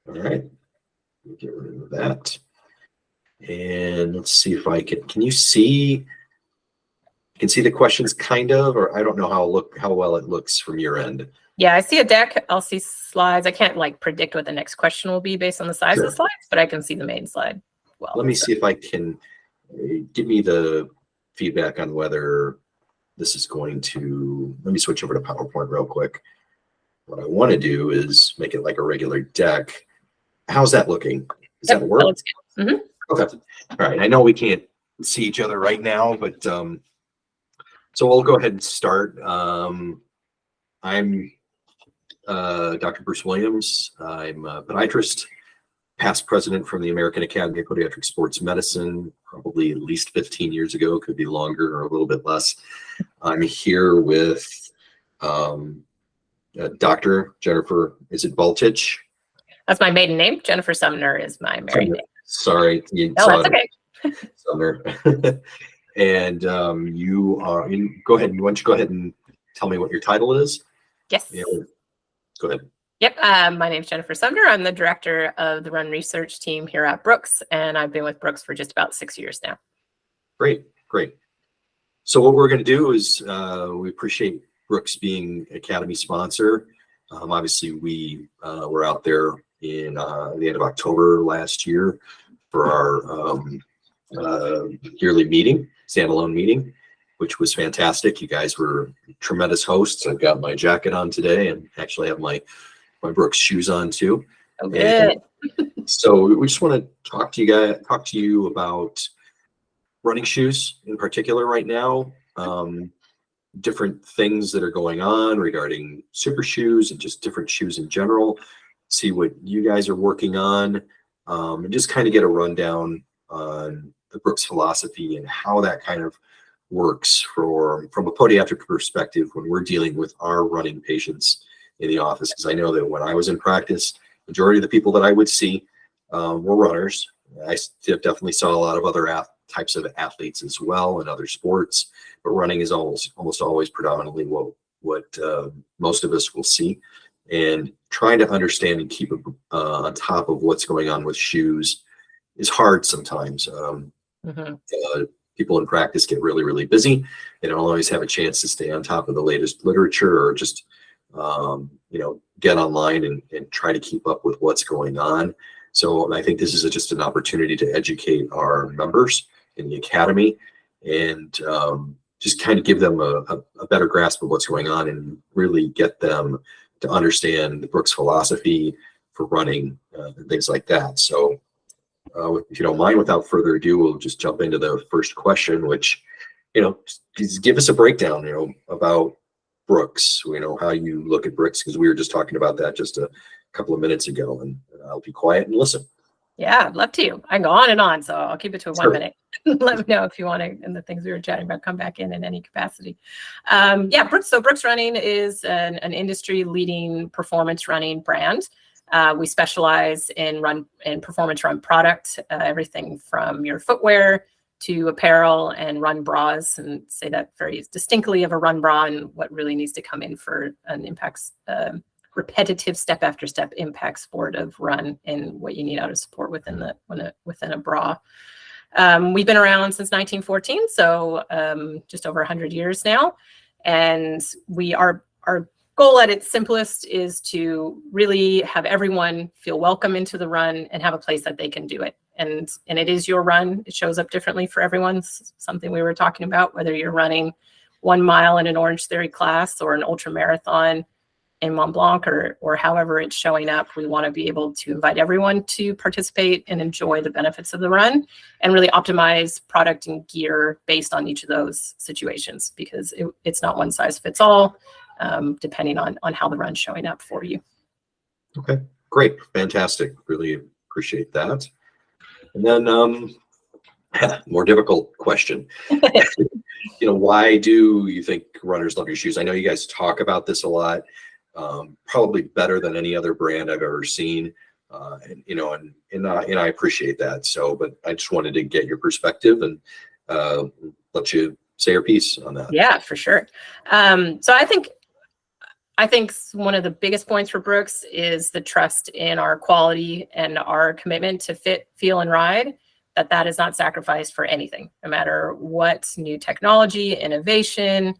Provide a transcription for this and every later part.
All right, get rid of that. And let's see if I can you see, you can see the questions kind of, or I don't know how well it looks from your end. Yeah, I see a deck. I'll see slides. I can't like predict what the next question will be based on the size of the slides, but I can see the main slide well. Let me see if I can give me the feedback on whether this is going to, let me switch over to PowerPoint real quick. What I want to do is make it like a regular deck. How's that looking? Does that work? That looks good. Mm-hmm. Okay. All right. I know we can't see each other right now, but so we'll go ahead and start. I'm Dr. Bruce Williams. I'm a podiatrist, past president from the American Academy of Podiatric Sports Medicine, probably at least 15 years ago, could be longer or a little bit less. I'm here with Dr. Jennifer, is it Baltich? That's my maiden name. Jennifer Sumner is my married name. Sorry. No, that's okay. Sumner. And you are, go ahead. Why don't you go ahead and tell me what your title is? Yes. Yeah, go ahead. Yep. My name is Jennifer Sumner. I'm the director of the Run Research team here at Brooks, and I've been with Brooks for just about 6 years now. Great. So what we're going to do is we appreciate Brooks being Academy sponsor. Obviously, we were out there in the end of October last year for our yearly meeting, standalone meeting, which was fantastic. You guys were tremendous hosts. I've got my jacket on today and actually have my Brooks shoes on too. Oh, good. So we just want to talk to you about running shoes in particular right now. Different things that are going on regarding super shoes and just different shoes in general. See what you guys are working on, and just kind of get a rundown on the Brooks philosophy and how that kind of works from a podiatric perspective when we're dealing with our running patients in the office. Because I know that when I was in practice, majority of the people that I would see were runners. I definitely saw a lot of other types of athletes as well in other sports, but running is almost always predominantly what most of us will see. And trying to understand and keep on top of what's going on with shoes is hard sometimes. People in practice get really, really busy. They don't always have a chance to stay on top of the latest literature or just, get online and try to keep up with what's going on. So I think this is just an opportunity to educate our members in the Academy and just kind of give them a better grasp of what's going on and really get them to understand the Brooks philosophy for running and things like that. So if you don't mind, without further ado, we'll just jump into the first question, which, just give us a breakdown, about Brooks, how you look at Brooks, because we were just talking about that just a couple of minutes ago, and I'll be quiet and listen. Yeah, I'd love to. I can go on and on, so I'll keep it to Sure. 1 minute. Let me know if you want to, and the things we were chatting about come back in any capacity. Brooks. So Brooks Running is an industry-leading performance running brand. We specialize in performance run product, everything from your footwear to apparel and run bras, and say that very distinctly of a run bra and what really needs to come in for an impacts repetitive step after step impact sport of run and what you need out of support within a bra. We've been around since 1914, so just over 100 years now, and our goal at its simplest is to really have everyone feel welcome into the run and have a place that they can do it. And it is your run. It shows up differently for everyone. Something we were talking about, whether you're running 1 mile in an Orange Theory class or an ultra marathon in Mont Blanc or however it's showing up, we want to be able to invite everyone to participate and enjoy the benefits of the run and really optimize product and gear based on each of those situations, because it's not one size fits all, depending on how the run's showing up for you. Okay, great. Fantastic. Really appreciate that. And then more difficult question. Why do you think runners love your shoes? I know you guys talk about this a lot, probably better than any other brand I've ever seen. And I appreciate that. So, but I just wanted to get your perspective and let you say your piece on that. Yeah, for sure. So I think I think one of the biggest points for Brooks is the trust in our quality and our commitment to fit, feel, and ride, that is not sacrificed for anything, no matter what new technology, innovation,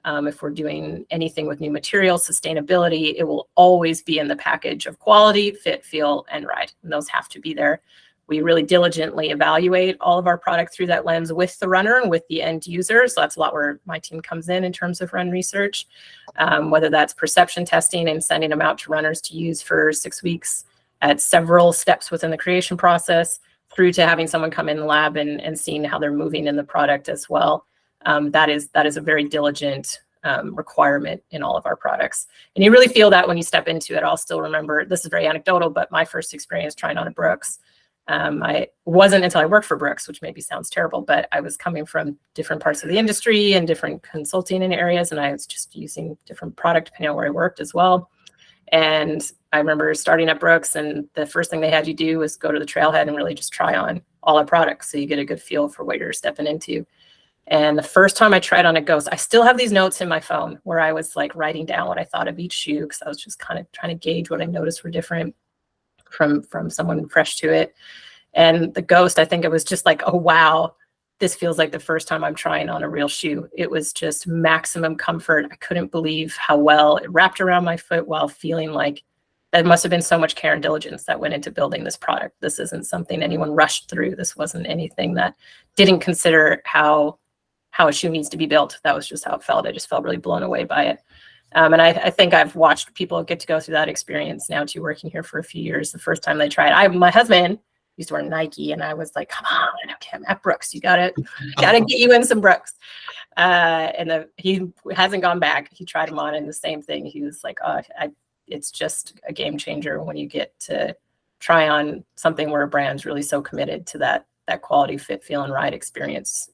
if we're doing anything with new materials, sustainability, it will always be in the package of quality, fit, feel, and ride. And those have to be there. We really diligently evaluate all of our product through that lens with the runner and with the end user. So that's a lot where my team comes in terms of run research, whether that's perception testing and sending them out to runners to use for 6 weeks at several steps within the creation process, through to having someone come in the lab and seeing how they're moving in the product as well. That is a very diligent requirement in all of our products. And you really feel that when you step into it. I'll still remember, this is very anecdotal, but my first experience trying on a Brooks, I wasn't until I worked for Brooks, which maybe sounds terrible, but I was coming from different parts of the industry and different consulting in areas, and I was just using different product depending on where I worked as well. And I remember starting at Brooks, and the first thing they had you do was go to the trailhead and really just try on all our products so you get a good feel for what you're stepping into. And the first time I tried on a Ghost, I still have these notes in my phone where I was like writing down what I thought of each shoe, because I was just kind of trying to gauge what I noticed were different from someone fresh to it. And the Ghost, I think it was just like, oh, wow, this feels like the first time I'm trying on a real shoe. It was just maximum comfort. I couldn't believe how well it wrapped around my foot while feeling like that must have been so much care and diligence that went into building this product. This isn't something anyone rushed through. This wasn't anything that didn't consider how a shoe needs to be built. That was just how it felt. I just felt really blown away by it. And I think I've watched people get to go through that experience now too, working here for a few years. The first time they tried, my husband used to wear Nike, and I was like, come on, okay, I'm at Brooks. You gotta get you in some Brooks. He hasn't gone back. He tried them on, and the same thing. He was like, oh, it's just a game changer when you get to try on something where a brand's really so committed to that quality, fit, feel, and ride experience.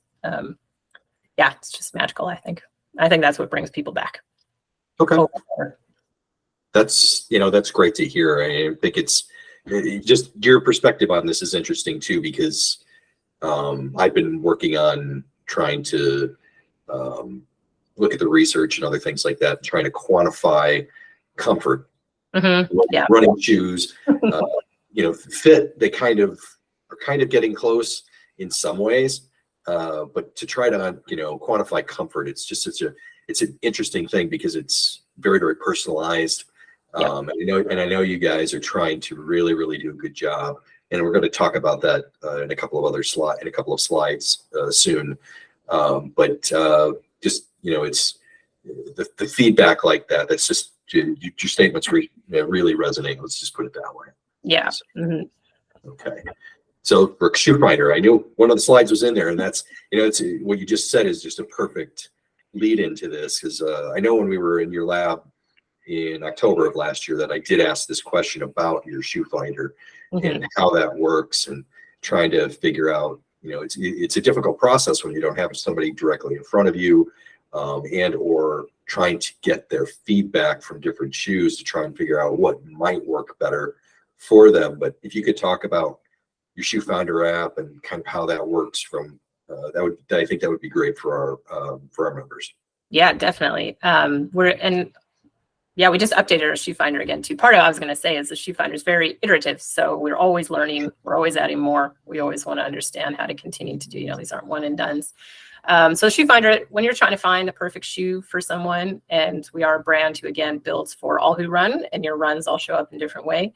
Yeah, it's just magical. I think that's what brings people back. Okay. That's great to hear. I think it's just your perspective on this is interesting too, because I've been working on trying to look at the research and other things like that, trying to quantify comfort. Mm-hmm. Yeah. Running shoes, fit, they are kind of getting close in some ways, but to try to quantify comfort, it's just it's an interesting thing because it's very, very personalized. Yeah. And I know you guys are trying to really, really do a good job, and we're going to talk about that in a couple of slides soon. But just it's the feedback like that. That's just your statements really resonate. Let's just put it that way. Yeah. So, mm-hmm. Okay. So Brooks Shoe Finder, I knew one of the slides was in there, and that's it's what you just said is just a perfect lead into this, because I know when we were in your lab in October of last year that I did ask this question about your shoe finder Mm-hmm. and how that works, and trying to figure out, it's a difficult process when you don't have somebody directly in front of you, and or trying to get their feedback from different shoes to try and figure out what might work better for them. But if you could talk about your shoe finder app and kind of how that works from I think that would be great for our members. Yeah, definitely. We just updated our shoe finder again too. Part of what I was going to say is the shoe finder is very iterative. So we're always learning. We're always adding more. We always want to understand how to continue to do, these aren't one and dones. So shoe finder, when you're trying to find the perfect shoe for someone, and we are a brand who, again, builds for all who run, and your runs all show up in a different way.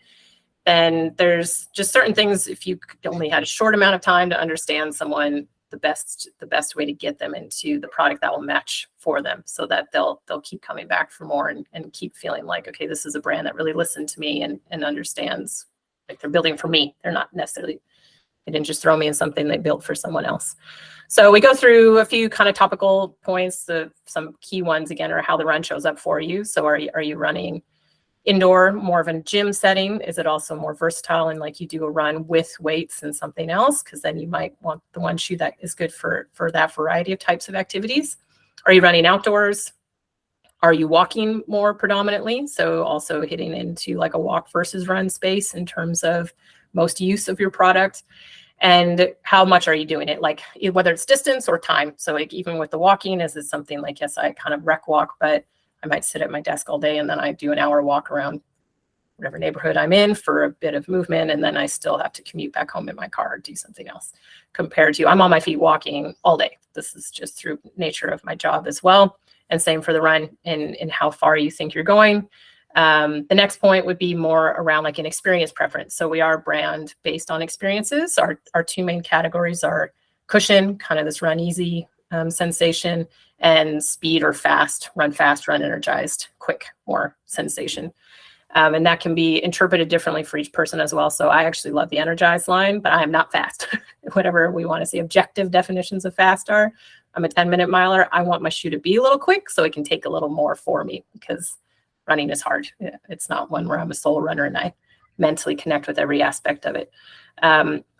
And there's just certain things, if you only had a short amount of time to understand someone, the best way to get them into the product that will match for them, so that they'll keep coming back for more and keep feeling like, okay, this is a brand that really listened to me and understands, like they're building for me. They're not necessarily, they didn't just throw me in something they built for someone else. So we go through a few kind of topical points. Some key ones, again, are how the run shows up for you. So are you running indoor, more of a gym setting? Is it also more versatile and like you do a run with weights and something else? Because then you might want the one shoe that is good for that variety of types of activities. Are you running outdoors? Are you walking more predominantly? So also hitting into like a walk versus run space in terms of most use of your product. And how much are you doing it? Like whether it's distance or time. So like even with the walking, is it something like, yes, I kind of rec walk, but I might sit at my desk all day and then I do an hour walk around whatever neighborhood I'm in for a bit of movement, and then I still have to commute back home in my car or do something else, compared to I'm on my feet walking all day. This is just through nature of my job as well. And same for the run and how far you think you're going. The next point would be more around like an experience preference. So we are brand based on experiences. Our two main categories are cushion, kind of this run easy sensation, and speed or fast, run energized, quick, more sensation. And that can be interpreted differently for each person as well. So I actually love the energized line, but I am not fast. Whatever we want to say objective definitions of fast are, I'm a 10-minute miler. I want my shoe to be a little quick so it can take a little more for me, because running is hard. It's not one where I'm a solo runner and I mentally connect with every aspect of it.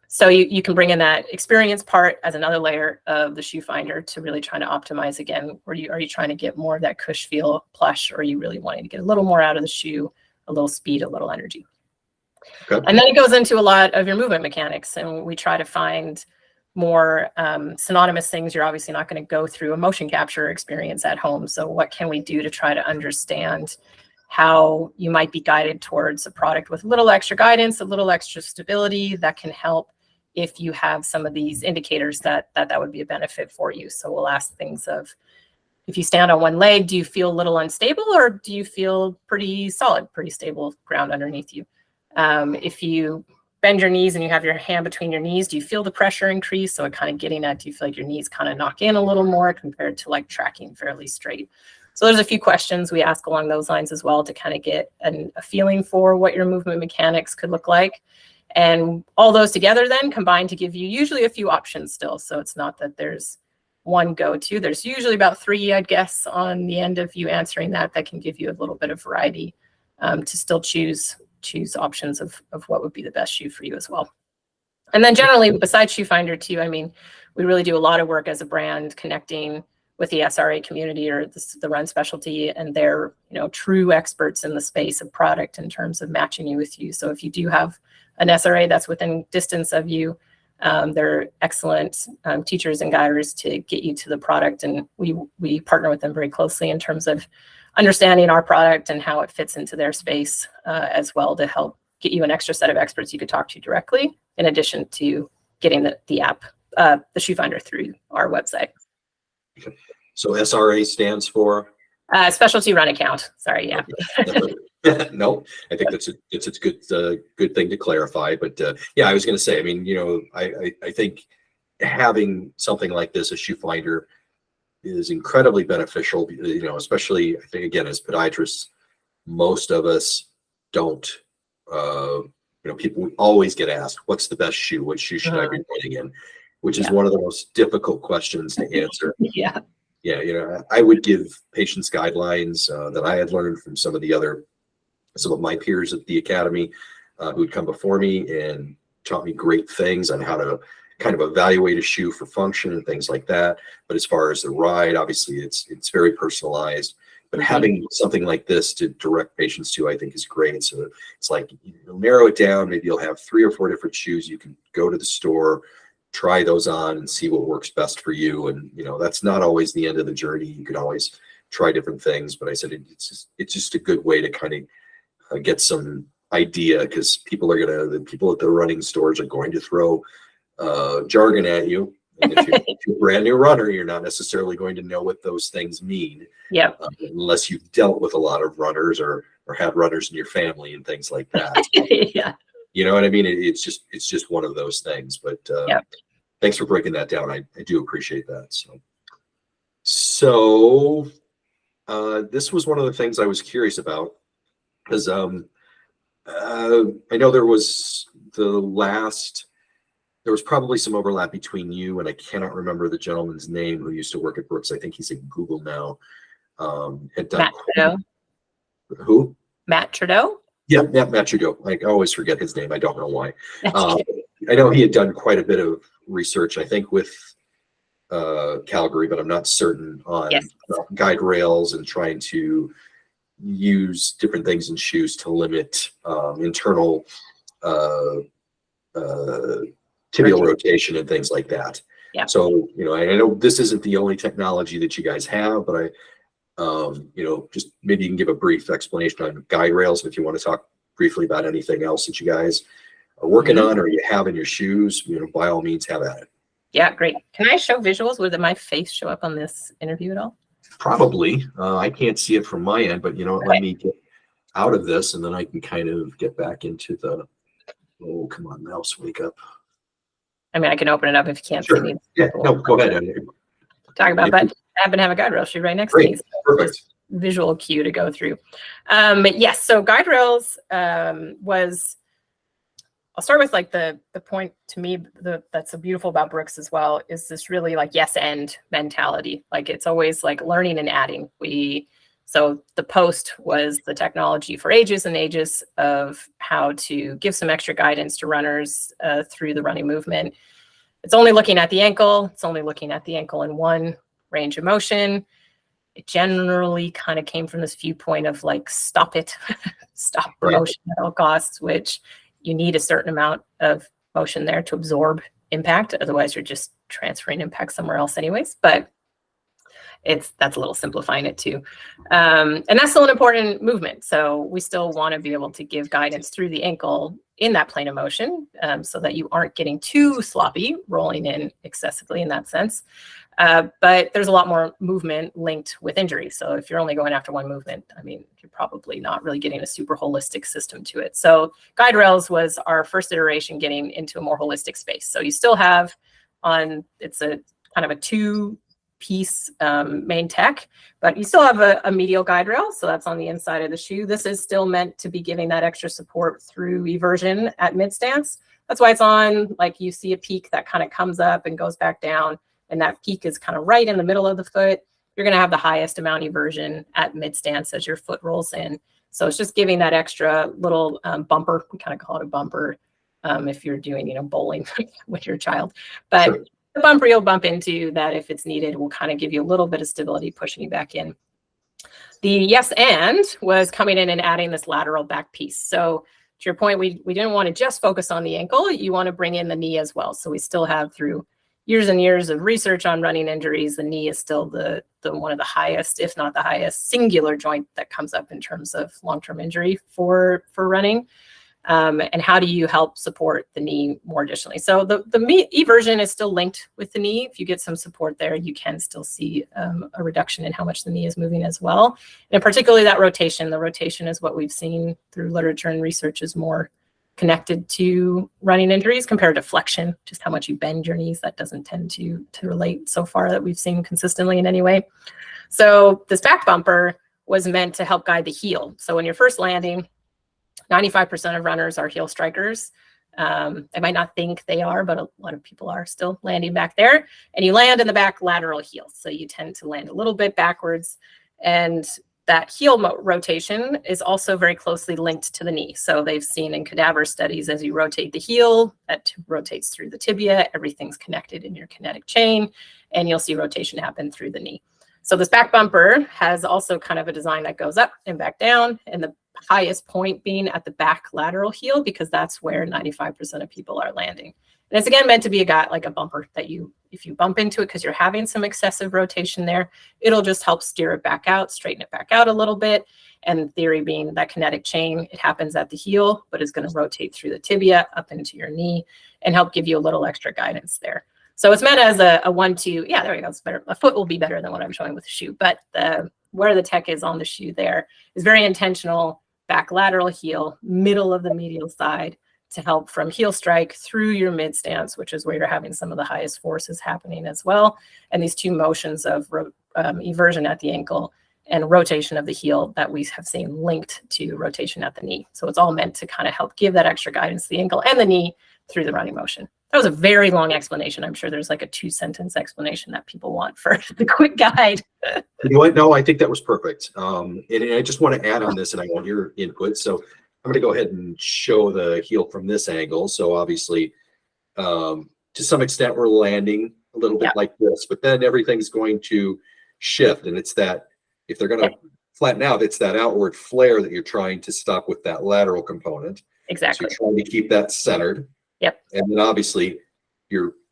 So you can bring in that experience part as another layer of the shoe finder to really trying to optimize again. Are you trying to get more of that cush feel plush, or are you really wanting to get a little more out of the shoe, a little speed, a little energy? Okay. And then it goes into a lot of your movement mechanics, and we try to find more synonymous things. You're obviously not going to go through a motion capture experience at home. So what can we do to try to understand how you might be guided towards a product with a little extra guidance, a little extra stability that can help if you have some of these indicators that would be a benefit for you. So we'll ask things of, if you stand on one leg, do you feel a little unstable, or do you feel pretty solid, pretty stable ground underneath you? If you bend your knees and you have your hand between your knees, do you feel the pressure increase? So it kind of getting at, do you feel like your knees kind of knock in a little more compared to like tracking fairly straight? So there's a few questions we ask along those lines as well to kind of get a feeling for what your movement mechanics could look like. And all those together then combine to give you usually a few options still. So it's not that there's one go-to. There's usually about 3, I'd guess, on the end of you answering that can give you a little bit of variety to still choose options of what would be the best shoe for you as well. And then generally, besides Shoe Finder too, I mean, we really do a lot of work as a brand connecting with the SRA community or the run specialty, and they're true experts in the space of product in terms of matching you with you. So if you do have an SRA that's within distance of you, they're excellent teachers and guiders to get you to the product, and we partner with them very closely in terms of understanding our product and how it fits into their space as well, to help get you an extra set of experts you could talk to directly, in addition to getting the app, the Shoe Finder, through our website. Okay. So SRA stands for? Specialty Run Account. Sorry, yeah. No, I think it's a good thing to clarify. But yeah, I was going to say, I mean, I think having something like this, a Shoe Finder, is incredibly beneficial. Especially, I think, again, as podiatrists, most of us don't. People always get asked, "What's the best shoe? What shoe should I be running in?" Which is one of the most difficult questions to answer. Yeah. Yeah, I would give patients guidelines that I had learned from some of my peers at the academy who had come before me and taught me great things on how to kind of evaluate a shoe for function and things like that. But as far as the ride, obviously it's very personalized. But having something like this to direct patients to, I think, is great. So it's like, you'll narrow it down. Maybe you'll have 3 or 4 different shoes. You can go to the store, try those on, and see what works best for you. And that's not always the end of the journey. You can always try different things. But I said it's just a good way to kind of get some idea, because the people at the running stores are going to throw jargon at you. And if you're a brand new runner, you're not necessarily going to know what those things mean. Yeah. Unless you've dealt with a lot of runners or had runners in your family and things like that. Yeah. You know what I mean? It's just one of those things. But thanks for breaking that down. I do appreciate that. So this was one of the things I was curious about, because I know there was probably some overlap between you and, I cannot remember the gentleman's name who used to work at Brooks. I think he's at Google now. Had done Matt Trudeau. Who? Matt Trudeau. Yeah, Matt Trudeau. I always forget his name. I don't know why. I know he had done quite a bit of research, I think, with Calgary, but I'm not certain on guide rails and trying to use different things in shoes to limit internal tibial rotation and things like that. Yeah. So, I know this isn't the only technology that you guys have, but Just maybe you can give a brief explanation on guide rails. If you want to talk briefly about anything else that you guys are working on or you have in your shoes, by all means, have at it. Yeah, great. Can I show visuals? Would my face show up on this interview at all? Probably. I can't see it from my end, but Okay. let me get out of this and then I can kind of get back into the, oh, come on, mouse, wake up. I mean, I can open it up if you can't Sure. see me. Yeah, no, go ahead. Talk about, but I happen to have a guide rail sheet right next to me. So Perfect. visual cue to go through. Yes, so guide rails was, I'll start with like the point to me that's so beautiful about Brooks as well is this really like yes and mentality. Like it's always like learning and adding. So the post was the technology for ages and ages of how to give some extra guidance to runners through the running movement. It's only looking at the ankle. It's only looking at the ankle in one range of motion. It generally kind of came from this viewpoint of like, stop it, stop the motion at all costs, which you need a certain amount of motion there to absorb impact. Otherwise, you're just transferring impact somewhere else anyways. But that's a little simplifying it too. And that's still an important movement. So we still want to be able to give guidance through the ankle in that plane of motion so that you aren't getting too sloppy, rolling in excessively in that sense. But there's a lot more movement linked with injury. So if you're only going after one movement, I mean, you're probably not really getting a super holistic system to it. So guide rails was our first iteration getting into a more holistic space. So you still have it's a kind of a two-piece main tech, but you still have a medial guide rail. So that's on the inside of the shoe. This is still meant to be giving that extra support through eversion at mid stance. That's why it's on, like you see a peak that kind of comes up and goes back down. And that peak is kind of right in the middle of the foot. You're going to have the highest amount eversion at mid stance as your foot rolls in. So it's just giving that extra little bumper. We kind of call it a bumper if you're doing, bowling with your child. But sure. The bumper you'll bump into that if it's needed will kind of give you a little bit of stability, pushing you back in. The yes and was coming in and adding this lateral back piece. So to your point, we didn't want to just focus on the ankle. You want to bring in the knee as well. So we still have through years and years of research on running injuries, the knee is still the one of the highest, if not the highest, singular joint that comes up in terms of long-term injury for running. And how do you help support the knee more additionally? So the eversion is still linked with the knee. If you get some support there, you can still see a reduction in how much the knee is moving as well. And particularly that rotation. The rotation is what we've seen through literature and research is more connected to running injuries compared to flexion, just how much you bend your knees. That doesn't tend to relate so far that we've seen consistently in any way. So this back bumper was meant to help guide the heel. So when you're first landing, 95% of runners are heel strikers. They might not think they are, but a lot of people are still landing back there. And you land in the back lateral heel. So you tend to land a little bit backwards. And that heel rotation is also very closely linked to the knee. So they've seen in cadaver studies, as you rotate the heel, that rotates through the tibia, everything's connected in your kinetic chain, and you'll see rotation happen through the knee. So this back bumper has also kind of a design that goes up and back down, and the highest point being at the back lateral heel, because that's where 95% of people are landing. And it's again meant to be like a bumper that if you bump into it because you're having some excessive rotation there, it'll just help steer it back out, straighten it back out a little bit. And theory being that kinetic chain, it happens at the heel, but is going to rotate through the tibia up into your knee and help give you a little extra guidance there. So it's meant as a 1-2. Yeah, there we go. It's better. A foot will be better than what I'm showing with the shoe, but where the tech is on the shoe there is very intentional. Back lateral heel, middle of the medial side, to help from heel strike through your mid stance, which is where you're having some of the highest forces happening as well. And these two motions of eversion at the ankle and rotation of the heel that we have seen linked to rotation at the knee. So it's all meant to kind of help give that extra guidance to the ankle and the knee through the running motion. That was a very long explanation. I'm sure there's like a 2-sentence explanation that people want for the quick guide. You know what? No, I think that was perfect. And I just want to add on this, and I want your input. So I'm going to go ahead and show the heel from this angle. So obviously, to some extent, we're landing a little bit like this, but then everything's going to shift. And it's that, if they're going to flatten out, it's that outward flare that you're trying to stop with that lateral component. Exactly. So you're trying to keep that centered. Yep. And then obviously,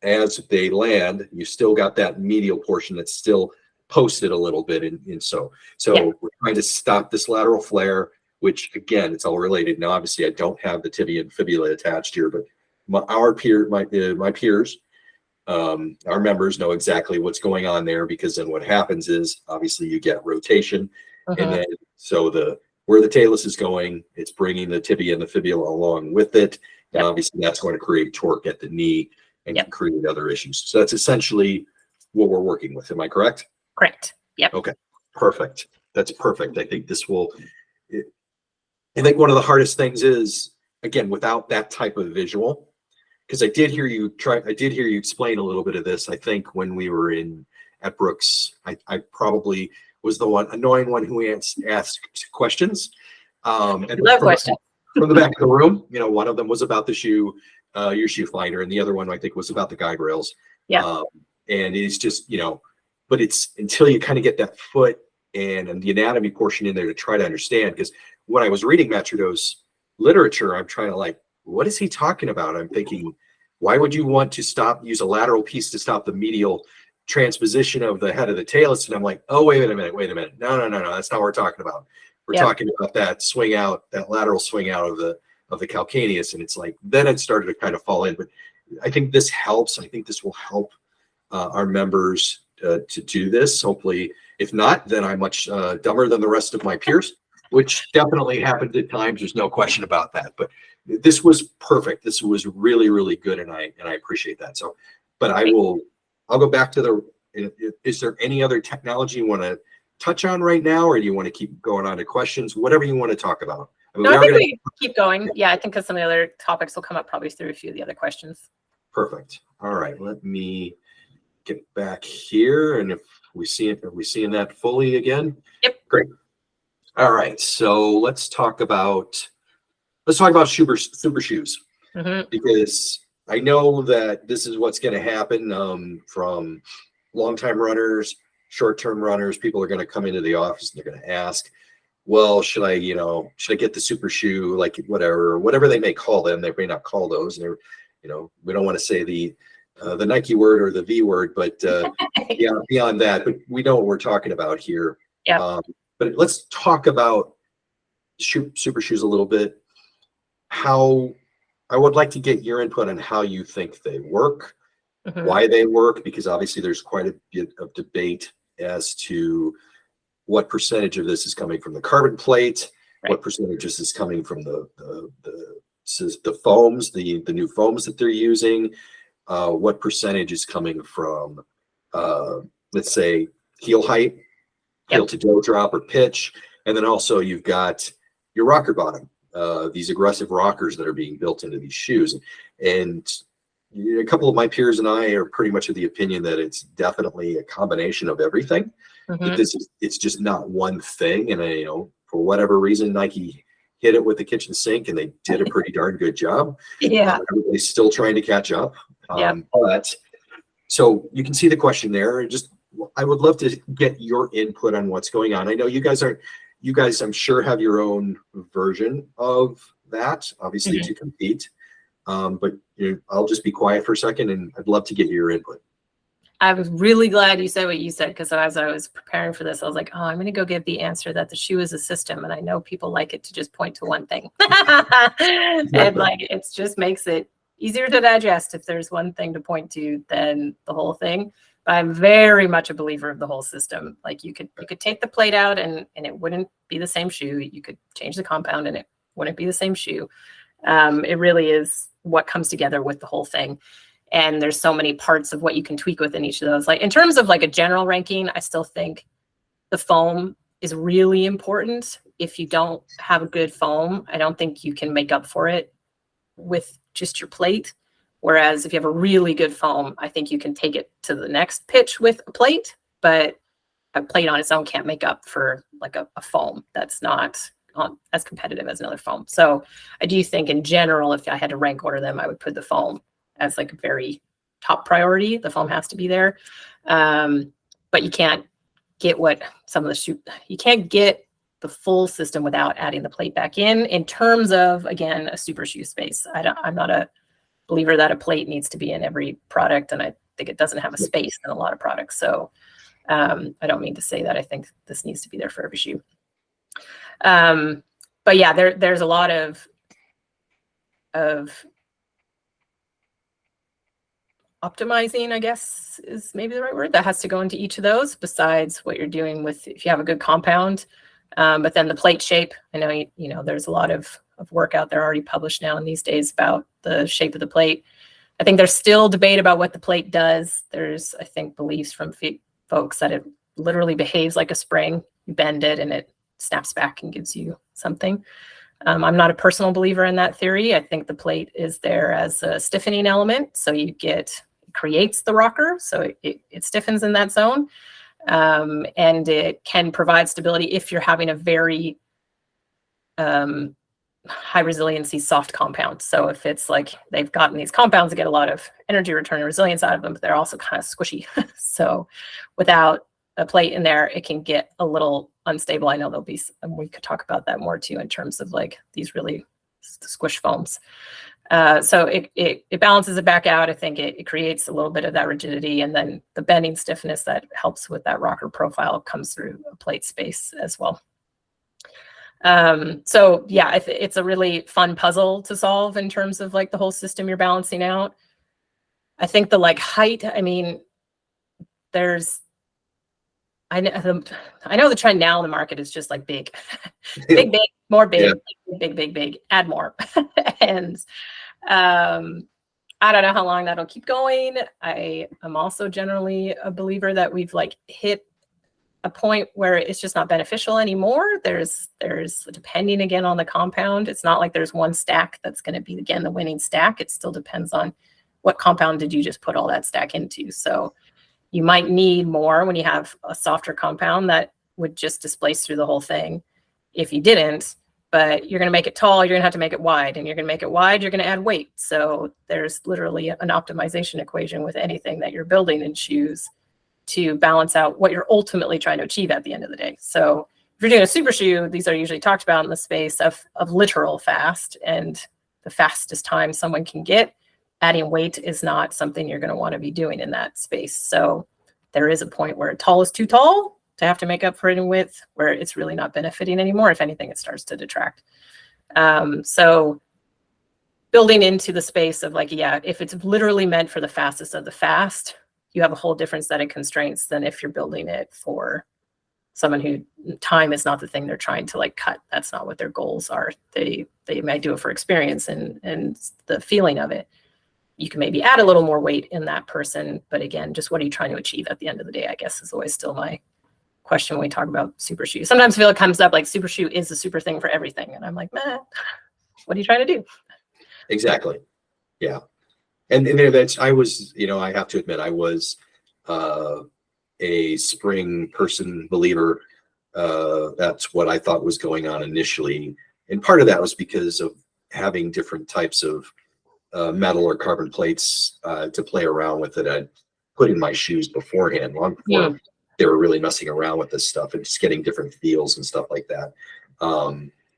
as they land, you still got that medial portion that's still posted a little bit. And so Yeah. we're trying to stop this lateral flare, which again, it's all related. Now, obviously I don't have the tibia and fibula attached here, but my peers, our members know exactly what's going on there, because then what happens is obviously you get rotation, and then so where the talus is going, it's bringing the tibia and the fibula along with it, and obviously that's going to create torque at the knee and can create other issues. So that's essentially what we're working with. Am I correct? Correct. Yep. Okay. Perfect. That's perfect. I think this will. I think one of the hardest things is, again, without that type of visual, because I did hear you explain a little bit of this. I think when we were at Brooks, I probably was the annoying one who asked questions. And love questions. From the back of the room, one of them was about the shoe, your shoe finder, and the other one I think was about the guide rails. Yeah. And it's just, but it's until you kind of get that foot and the anatomy portion in there to try to understand. Because when I was reading Matt Trudeau's literature, I'm trying to what is he talking about? I'm thinking, why would you want to use a lateral piece to stop the medial transposition of the head of the talus? And I'm like, oh, wait a minute. No. That's not what we're talking about. We're talking about that swing out, that lateral swing out of the calcaneus. And it's then it started to kind of fall in. But I think this helps. I think this will help our members to do this. Hopefully, if not, then I'm much dumber than the rest of my peers, which definitely happened at times. There's no question about that. But this was perfect. This was really, really good, and I appreciate that. So, but I'll go back to is there any other technology you want to touch on right now, or do you want to keep going on to questions? Whatever you want to talk about. I think we keep going. Yeah, I think because some of the other topics will come up probably through a few of the other questions. Perfect. All right, let me get back here, and if we see it, are we seeing that fully again? Yep. Great. All right, so let's talk about super shoes, because I know that this is what's going to happen from long-time runners, short-term runners. People are going to come into the office and they're going to ask, well, should I get the super shoe, whatever they may call them? They may not call those. And we don't want to say the Nike word or the V word, but beyond that, but we know what we're talking about here. Yeah. But let's talk about super shoes a little bit. How I would like to get your input on how you think they work, why they work, because obviously there's quite a bit of debate as to what percentage of this is coming from the carbon plate, what percentage is coming from the foams, the new foams that they're using, what percentage is coming from, let's say, heel height, heel to toe drop or pitch, and then also you've got your rocker bottom, these aggressive rockers that are being built into these shoes. And a couple of my peers and I are pretty much of the opinion that it's definitely a combination of everything. It's just not one thing. And for whatever reason, Nike hit it with the kitchen sink, and they did a pretty darn good job. Yeah. Everybody's still trying to catch up. But so you can see the question there. I would love to get your input on what's going on. I know you guys, I'm sure, have your own version of that, obviously, to compete. But I'll just be quiet for a second, and I'd love to get your input. I was really glad you said what you said, because as I was preparing for this, I was like, oh, I'm going to go give the answer that the shoe is a system. And I know people like it to just point to one thing. And it just makes it easier to digest if there's one thing to point to than the whole thing. But I'm very much a believer of the whole system. You could take the plate out and it wouldn't be the same shoe. You could change the compound and it wouldn't be the same shoe. It really is what comes together with the whole thing. And there's so many parts of what you can tweak within each of those. In terms of a general ranking, I still think the foam is really important. If you don't have a good foam, I don't think you can make up for it with just your plate. Whereas if you have a really good foam, I think you can take it to the next pitch with a plate, but a plate on its own can't make up for a foam that's not as competitive as another foam. So I do think in general, if I had to rank order them, I would put the foam as a very top priority. The foam has to be there. But you can't get you can't get the full system without adding the plate back in terms of, again, a super shoe space. I'm not a believer that a plate needs to be in every product, and I think it doesn't have a space in a lot of products. So I don't mean to say that I think this needs to be there for every shoe. But yeah, there's a lot of optimizing, I guess is maybe the right word, that has to go into each of those, besides what you're doing with, if you have a good compound. But then the plate shape, I know, you know, there's a lot of work out there already published now in these days about the shape of the plate. I think there's still debate about what the plate does. There's, I think, beliefs from folks that it literally behaves like a spring. You bend it and it snaps back and gives you something. I'm not a personal believer in that theory. I think the plate is there as a stiffening element. So you get, creates the rocker. So it stiffens in that zone. And it can provide stability if you're having a very high resiliency soft compound. So if it's like they've gotten these compounds that get a lot of energy return and resilience out of them, but they're also kind of squishy. So without a plate in there, it can get a little unstable. I know there'll be, we could talk about that more too in terms of like these really squish foams. So it balances it back out. I think it creates a little bit of that rigidity, and then the bending stiffness that helps with that rocker profile comes through a plate space as well. So yeah, it's a really fun puzzle to solve in terms of like the whole system you're balancing out. I think the like height, I mean, there's, I know the trend now in the market is just like big, big, more big, big, add more. And I don't know how long that'll keep going. I am also generally a believer that we've like hit a point where it's just not beneficial anymore. There's depending again on the compound. It's not like there's one stack that's going to be again the winning stack. It still depends on what compound did you just put all that stack into. So you might need more when you have a softer compound that would just displace through the whole thing. If you didn't, but you're going to make it tall, you're going to have to make it wide, and you're going to make it wide, you're going to add weight. So there's literally an optimization equation with anything that you're building in shoes to balance out what you're ultimately trying to achieve at the end of the day. So if you're doing a super shoe, these are usually talked about in the space of literal fast, and the fastest time someone can get. Adding weight is not something you're going to want to be doing in that space. So there is a point where tall is too tall to have to make up for it in width, where it's really not benefiting anymore. If anything, it starts to detract. So building into the space of like, yeah, if it's literally meant for the fastest of the fast, you have a whole different set of constraints than if you're building it for someone who time is not the thing they're trying to like cut. That's not what their goals are. They might do it for experience and the feeling of it. You can maybe add a little more weight in that person, but again, just what are you trying to achieve at the end of the day, I guess, is always still my question when we talk about super shoe. Sometimes I feel it comes up like super shoe is the super thing for everything. And I'm like, meh, what are you trying to do? Exactly. Yeah. And that's, I was, you know, I have to admit, I was a spring person believer. That's what I thought was going on initially. And part of that was because of having different types of metal or carbon plates to play around with that I'd put in my shoes beforehand, long before they were really messing around with this stuff and just getting different feels and stuff like that.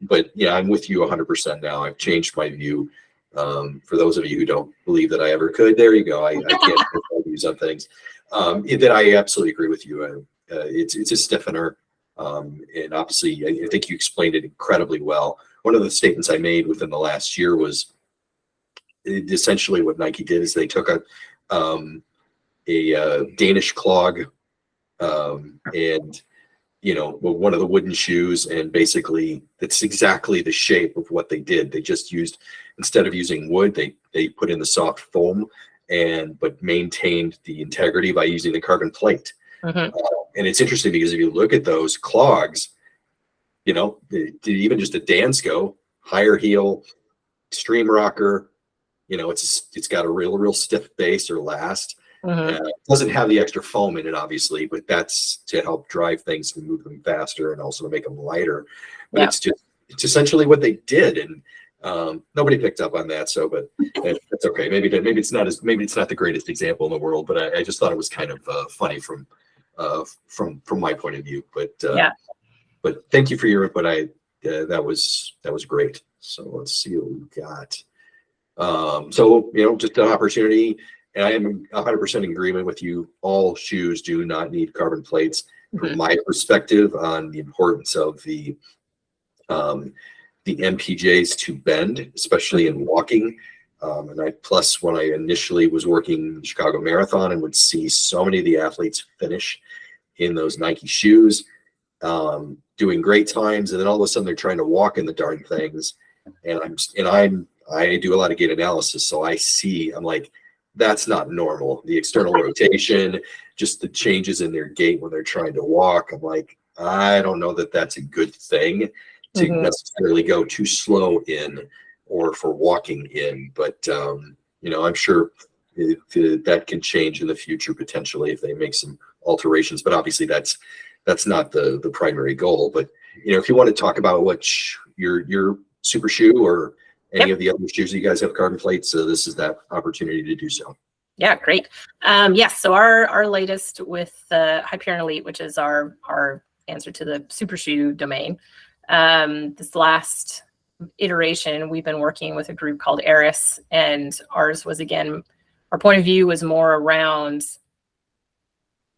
But yeah, I'm with you 100% now. I've changed my view. For those of you who don't believe that I ever could, there you go. I can't put views on things. That I absolutely agree with you. It's a stiffener. And obviously, I think you explained it incredibly well. One of the statements I made within the last year was essentially what Nike did is they took a Danish clog and, you know, one of the wooden shoes, and basically that's exactly the shape of what they did. They just used, instead of using wood, they put in the soft foam but maintained the integrity by using the carbon plate. And it's interesting because if you look at those clogs, you know, even just a Dansko higher heel stream rocker, you know, it's got a real stiff base or last. It doesn't have the extra foam in it, obviously, but that's to help drive things to move them faster and also to make them lighter. But it's essentially what they did, and nobody picked up on that. So, but that's okay. Maybe it's not the greatest example in the world, but I just thought it was kind of funny from my point of view. But thank you for your input. That was great. So let's see what we got. So, you know, just an opportunity. And I am 100% in agreement with you. All shoes do not need carbon plates. From my perspective on the importance of the MPJs to bend, especially in walking. And plus when I initially was working Chicago Marathon and would see so many of the athletes finish in those Nike shoes, doing great times, and then all of a sudden they're trying to walk in the darn things. And I do a lot of gait analysis, so I'm like, that's not normal. The external rotation, just the changes in their gait when they're trying to walk. I'm like, I don't know that that's a good thing to necessarily go too slow in or for walking in. But, I'm sure that can change in the future potentially if they make some alterations. But obviously that's not the primary goal. But, if you want to talk about what your super shoe or any of the other shoes that you guys have carbon plates, so this is that opportunity to do so. Yeah, great. Yes, so our latest with the Hyperion Elite, which is our answer to the super shoe domain, this last iteration, we've been working with a group called AAPSM, and ours was, again, our point of view was more around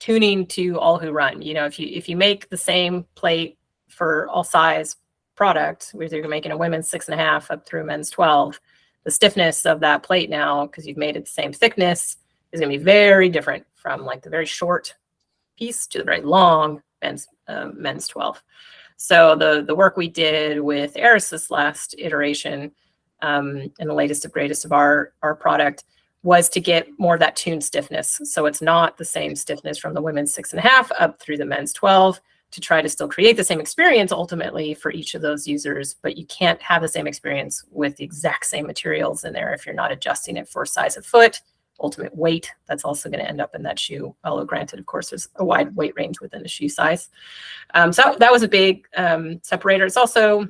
tuning to all who run. If you make the same plate for all size product, whether you're making a women's 6.5 up through men's 12, the stiffness of that plate now, because you've made it the same thickness, is going to be very different from like the very short piece to the very long men's 12. So the work we did with Eris this last iteration, and the latest and greatest of our product, was to get more of that tuned stiffness. So it's not the same stiffness from the women's 6.5 up through the men's 12, to try to still create the same experience ultimately for each of those users, but you can't have the same experience with the exact same materials in there if you're not adjusting it for size of foot, ultimate weight. That's also going to end up in that shoe. Although granted, of course, there's a wide weight range within the shoe size. So that was a big separator. It's also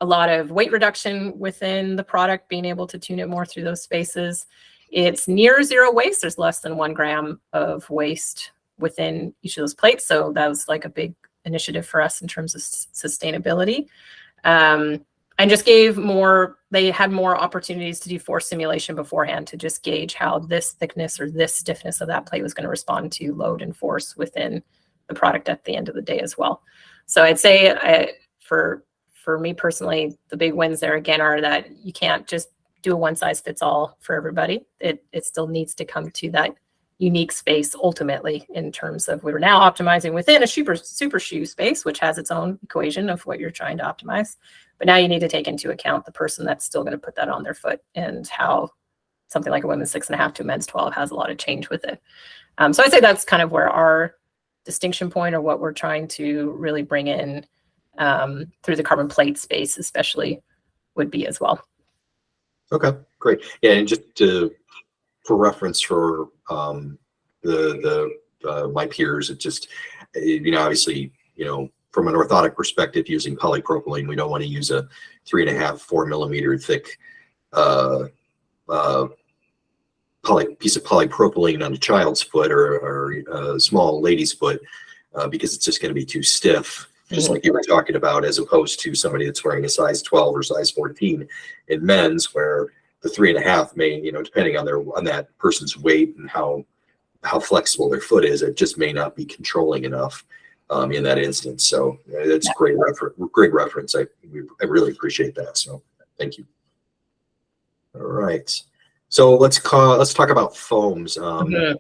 a lot of weight reduction within the product, being able to tune it more through those spaces. It's near zero waste. There's less than 1 gram of waste within each of those plates. So that was like a big initiative for us in terms of sustainability. And just they had more opportunities to do force simulation beforehand to just gauge how this thickness or this stiffness of that plate was going to respond to load and force within the product at the end of the day as well. So I'd say for me personally, the big wins there again are that you can't just do a one size fits all for everybody. It still needs to come to that unique space ultimately, in terms of we're now optimizing within a super shoe space, which has its own equation of what you're trying to optimize. But now you need to take into account the person that's still going to put that on their foot, and how something like a women's 6.5 to a men's 12 has a lot of change with it. So I'd say that's kind of where our distinction point, or what we're trying to really bring in through the carbon plate space especially, would be as well. Okay, great. Yeah, and just for reference for my peers, it just, obviously, from an orthotic perspective, using polypropylene, we don't want to use a 3.5-4 millimeter thick piece of polypropylene on a child's foot or a small lady's foot, because it's just going to be too stiff, just like you were talking about, as opposed to somebody that's wearing a size 12 or size 14 in men's, where the 3.5 may, depending on that person's weight and how flexible their foot is, it just may not be controlling enough in that instance. So that's great reference. I really appreciate that. So thank you. All right. So let's talk about foams. And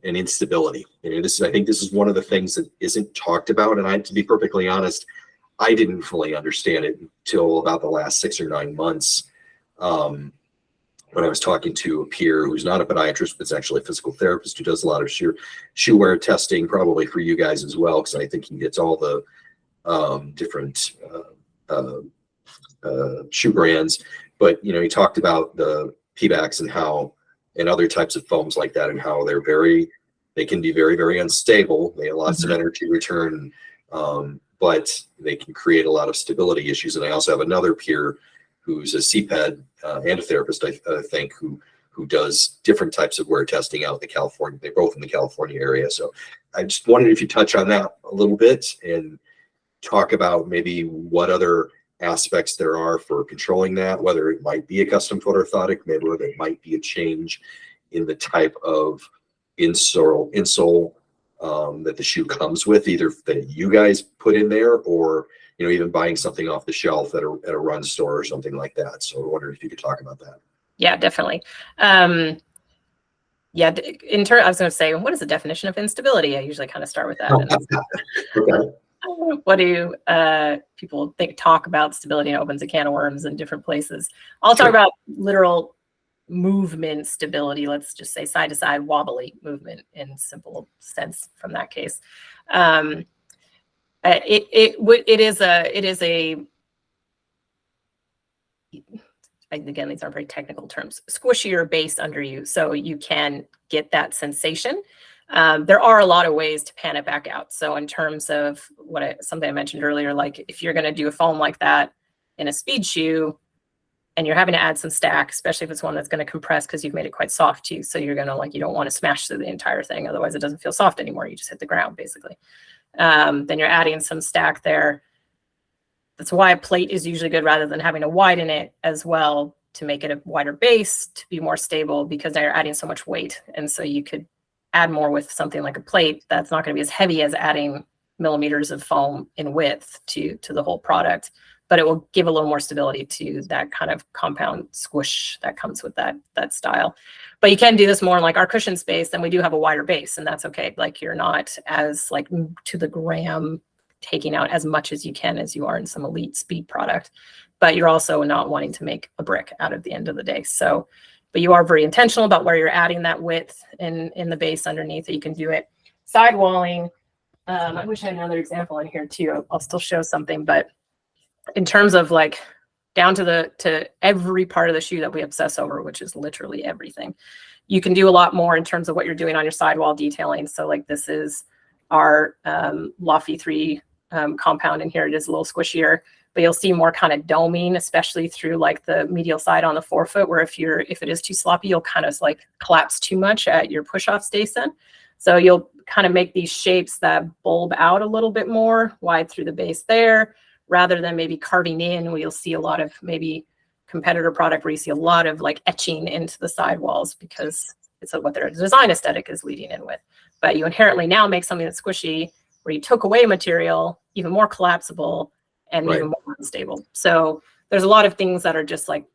instability. I think this is one of the things that isn't talked about. And to be perfectly honest, I didn't fully understand it until about the last 6 or 9 months. When I was talking to a peer who's not a podiatrist, but is actually a physical therapist who does a lot of shoe wear testing, probably for you guys as well, because I think he gets all the different shoe brands. But he talked about the P-backs and other types of foams like that, and how they can be very, very unstable. They have lots of energy return, but they can create a lot of stability issues. And I also have another peer who's a CPED and a therapist, I think, who does different types of wear testing out in the California. They're both in the California area. So I just wondered if you touch on that a little bit and talk about maybe what other aspects there are for controlling that, whether it might be a custom foot orthotic, maybe whether it might be a change in the type of insole that the shoe comes with, either that you guys put in there, or even buying something off the shelf at a run store or something like that. So I wonder if you could talk about that. Yeah, definitely. Yeah, I was going to say, what is the definition of instability? I usually kind of start with that. Okay. What do people talk about stability, and opens a can of worms in different places. I'll talk about literal movement stability. Let's just say side to side wobbly movement in simple sense from that case. It is a again, these aren't very technical terms, squishier base under you, so you can get that sensation. There are a lot of ways to pan it back out. So in terms of something I mentioned earlier, like if you're going to do a foam like that in a speed shoe, and you're having to add some stack, especially if it's one that's going to compress because you've made it quite soft too. So you're going to you don't want to smash through the entire thing. Otherwise it doesn't feel soft anymore. You just hit the ground basically. Then you're adding some stack there. That's why a plate is usually good rather than having to widen it as well to make it a wider base to be more stable, because now you're adding so much weight. And so you could add more with something like a plate that's not going to be as heavy as adding millimeters of foam in width to the whole product, but it will give a little more stability to that kind of compound squish that comes with that style. But you can do this more in like our cushion space, then we do have a wider base, and that's okay. Like you're not as like to the gram taking out as much as you can as you are in some elite speed product, but you're also not wanting to make a brick out of the end of the day. So, but you are very intentional about where you're adding that width in the base underneath that you can do it. Sidewalling, I wish I had another example in here too. I'll still show something, but in terms of like down to every part of the shoe that we obsess over, which is literally everything, you can do a lot more in terms of what you're doing on your sidewall detailing. So like this is our Lofty 3 compound in here. It is a little squishier, but you'll see more kind of doming, especially through like the medial side on the forefoot, where if it is too sloppy, you'll kind of like collapse too much at your push-off station. So you'll kind of make these shapes that bulb out a little bit more wide through the base there, rather than maybe carving in, where you'll see a lot of maybe competitor product where you see a lot of like etching into the sidewalls because it's what their design aesthetic is leading in with. But you inherently now make something that's squishy, where you took away material, even more collapsible and even more unstable. So there's a lot of things that are just like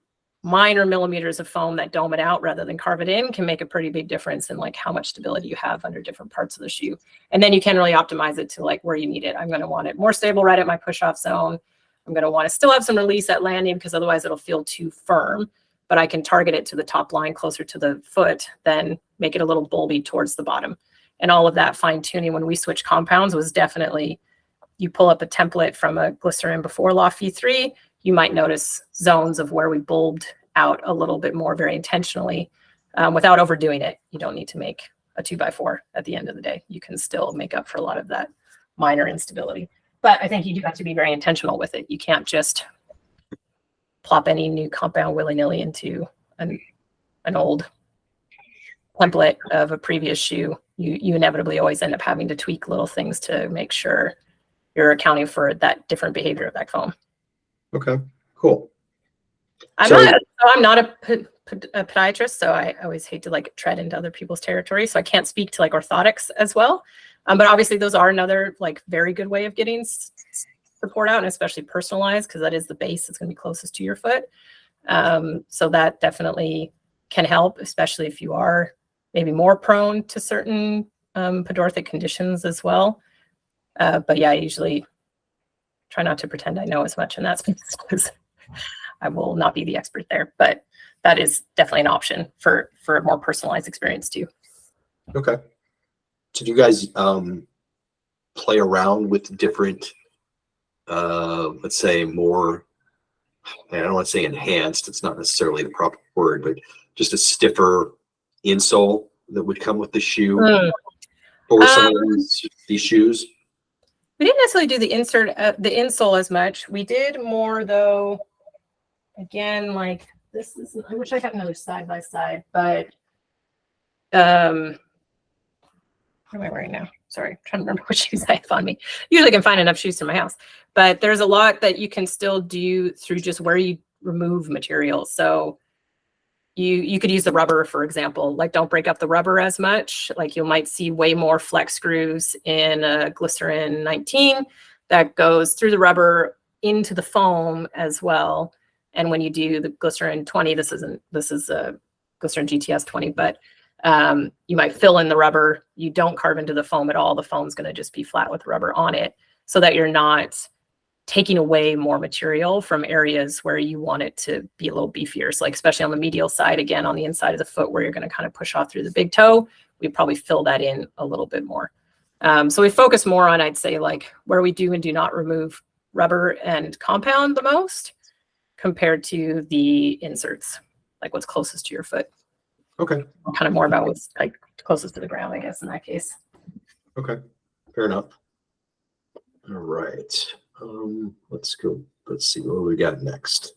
minor millimeters of foam that dome it out rather than carve it in can make a pretty big difference in like how much stability you have under different parts of the shoe. And then you can really optimize it to like where you need it. I'm going to want it more stable right at my push-off zone. I'm going to want to still have some release at landing because otherwise it'll feel too firm, but I can target it to the top line closer to the foot, then make it a little bulby towards the bottom. And all of that fine tuning when we switch compounds was definitely, you pull up a template from a glycerin before Lofty 3, you might notice zones of where we bulbed out a little bit more very intentionally without overdoing it. You don't need to make a 2x4 at the end of the day. You can still make up for a lot of that minor instability. But I think you do have to be very intentional with it. You can't just plop any new compound willy-nilly into an old template of a previous shoe. You inevitably always end up having to tweak little things to make sure you're accounting for that different behavior of that foam. Okay, cool. I'm not a podiatrist, so I always hate to like tread into other people's territory. So I can't speak to like orthotics as well. But obviously those are another like very good way of getting support out, and especially personalized, because that is the base that's going to be closest to your foot. So that definitely can help, especially if you are maybe more prone to certain podorthic conditions as well. But yeah, I usually try not to pretend I know as much in that space because I will not be the expert there. But that is definitely an option for a more personalized experience too. Okay. So do you guys play around with different, let's say more, I don't want to say enhanced, it's not necessarily the proper word, but just a stiffer insole that would come with the shoe for some of these shoes? We didn't necessarily do the insole as much. We did more though. Again, like this is, I wish I had another side by side, but what am I wearing now? sorry, I'm trying to remember what shoes I have on me. Usually I can find enough shoes in my house, but there's a lot that you can still do through just where you remove material. So you could use the rubber, for example, like don't break up the rubber as much. Like you might see way more flex screws in a glycerin 19 that goes through the rubber into the foam as well. And when you do the glycerin 20, this is a glycerin GTS 20, but you might fill in the rubber. You don't carve into the foam at all. The foam's going to just be flat with rubber on it so that you're not taking away more material from areas where you want it to be a little beefier. So like, especially on the medial side, again, on the inside of the foot where you're going to kind of push off through the big toe, we probably fill that in a little bit more. So we focus more on, I'd say, like where we do and do not remove rubber and compound the most compared to the inserts, like what's closest to your foot. Okay. Kind of more about what's like closest to the ground, I guess, in that case. Okay. Fair enough. All right. Let's go. Let's see what we got next.